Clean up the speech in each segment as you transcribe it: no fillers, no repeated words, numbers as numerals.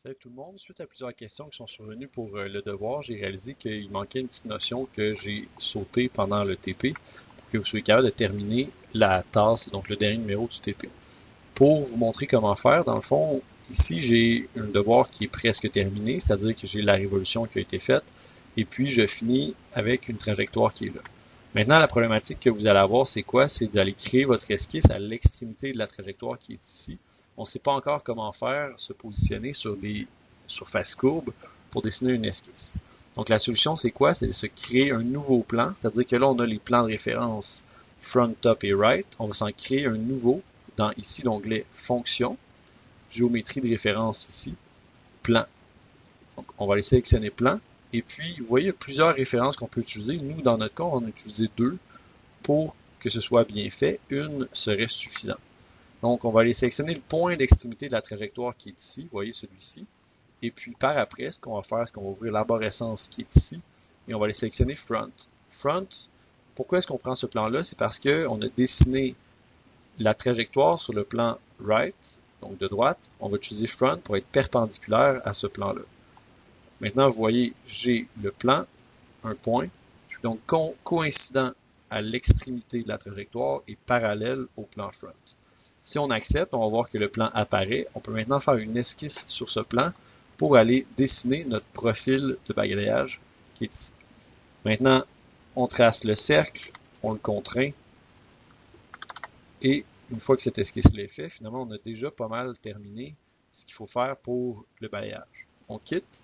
Salut tout le monde. Suite à plusieurs questions qui sont survenues pour le devoir, j'ai réalisé qu'il manquait une petite notion que j'ai sautée pendant le TP pour que vous soyez capable de terminer la tasse, donc le dernier numéro du TP. Pour vous montrer comment faire, dans le fond, ici j'ai un devoir qui est presque terminé, c'est-à-dire que j'ai la révolution qui a été faite, et puis je finis avec une trajectoire qui est là. Maintenant, la problématique que vous allez avoir, c'est quoi? C'est d'aller créer votre esquisse à l'extrémité de la trajectoire qui est ici. On ne sait pas encore comment faire, se positionner sur des surfaces courbes pour dessiner une esquisse. Donc la solution, c'est quoi? C'est de se créer un nouveau plan, c'est-à-dire que là, on a les plans de référence front, top et right. On va s'en créer un nouveau dans ici l'onglet Fonction, géométrie de référence ici, plan. Donc on va aller sélectionner plan. Et puis, vous voyez, il y a plusieurs références qu'on peut utiliser. Nous, dans notre cas, on a utilisé deux pour que ce soit bien fait. Une serait suffisante. Donc, on va aller sélectionner le point d'extrémité de la trajectoire qui est ici. Vous voyez celui-ci. Et puis, par après, ce qu'on va faire, c'est qu'on va ouvrir l'arborescence qui est ici. Et on va aller sélectionner Front. Front, pourquoi est-ce qu'on prend ce plan-là? C'est parce qu'on a dessiné la trajectoire sur le plan right, donc de droite. On va utiliser Front pour être perpendiculaire à ce plan-là. Maintenant, vous voyez, j'ai le plan, un point. Je suis donc coïncident à l'extrémité de la trajectoire et parallèle au plan front. Si on accepte, on va voir que le plan apparaît. On peut maintenant faire une esquisse sur ce plan pour aller dessiner notre profil de balayage qui est ici. Maintenant, on trace le cercle, on le contraint et une fois que cette esquisse-là est faite, finalement, on a déjà pas mal terminé ce qu'il faut faire pour le balayage. On quitte.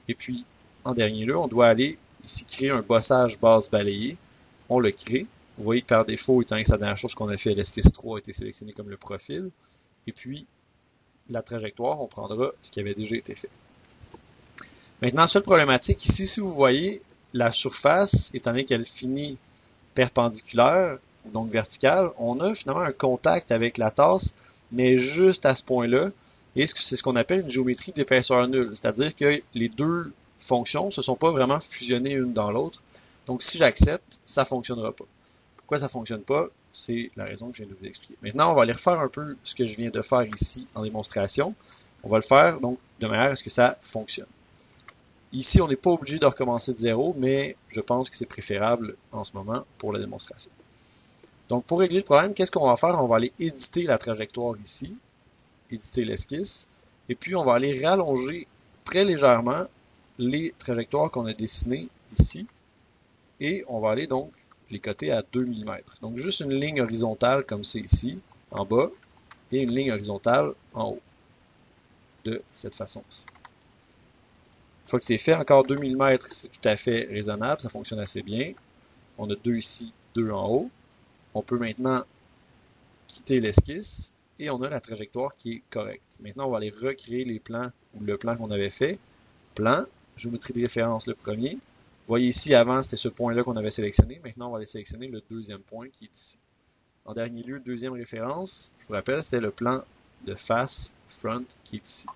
Et puis, en dernier lieu, on doit aller ici créer un bossage base balayé. On le crée. Vous voyez que par défaut, étant que c'est la dernière chose qu'on a fait, l'esquisse 3 a été sélectionnée comme le profil. Et puis, la trajectoire, on prendra ce qui avait déjà été fait. Maintenant, seule problématique, ici, si vous voyez, la surface, étant donné qu'elle finit perpendiculaire, donc verticale, on a finalement un contact avec la tasse, mais juste à ce point-là. Et c'est ce qu'on appelle une géométrie d'épaisseur nulle, c'est-à-dire que les deux fonctions ne se sont pas vraiment fusionnées une dans l'autre. Donc si j'accepte, ça ne fonctionnera pas. Pourquoi ça ne fonctionne pas? C'est la raison que je viens de vous expliquer. Maintenant, on va aller refaire un peu ce que je viens de faire ici en démonstration. On va le faire donc de manière à ce que ça fonctionne. Ici, on n'est pas obligé de recommencer de zéro, mais je pense que c'est préférable en ce moment pour la démonstration. Donc pour régler le problème, qu'est-ce qu'on va faire? On va aller éditer la trajectoire ici. Éditer l'esquisse, et puis on va aller rallonger très légèrement les trajectoires qu'on a dessinées ici, et on va aller donc les coter à 2 mm. Donc juste une ligne horizontale comme c'est ici, en bas, et une ligne horizontale en haut, de cette façon-ci. Une fois que c'est fait, encore 2 mm, c'est tout à fait raisonnable, ça fonctionne assez bien. On a 2 ici, 2 en haut. On peut maintenant quitter l'esquisse, et on a la trajectoire qui est correcte. Maintenant, on va aller recréer les plans ou le plan qu'on avait fait. Plan, géométrie de référence le premier. Vous voyez ici, avant, c'était ce point-là qu'on avait sélectionné. Maintenant, on va aller sélectionner le deuxième point qui est ici. En dernier lieu, deuxième référence, je vous rappelle, c'était le plan de face, front, qui est ici.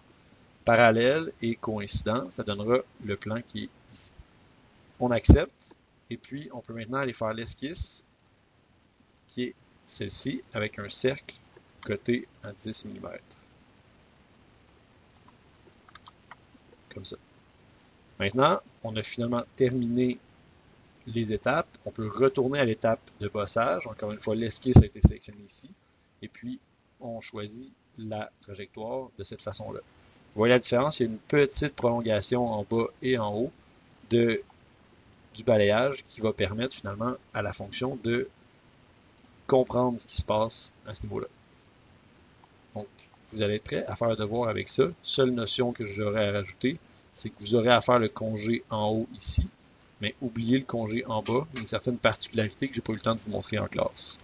Parallèle et coïncident, ça donnera le plan qui est ici. On accepte, et puis on peut maintenant aller faire l'esquisse, qui est celle-ci, avec un cercle coté à 10 mm. Comme ça. Maintenant, on a finalement terminé les étapes. On peut retourner à l'étape de bossage. Encore une fois, l'esquisse a été sélectionnée ici. Et puis, on choisit la trajectoire de cette façon-là. Vous voyez la différence? Il y a une petite prolongation en bas et en haut du balayage qui va permettre finalement à la fonction de comprendre ce qui se passe à ce niveau-là. Donc, vous allez être prêt à faire le devoir avec ça. Seule notion que j'aurais à rajouter, c'est que vous aurez à faire le congé en haut ici, mais oubliez le congé en bas. Il y a une certaine particularité que je n'ai pas eu le temps de vous montrer en classe.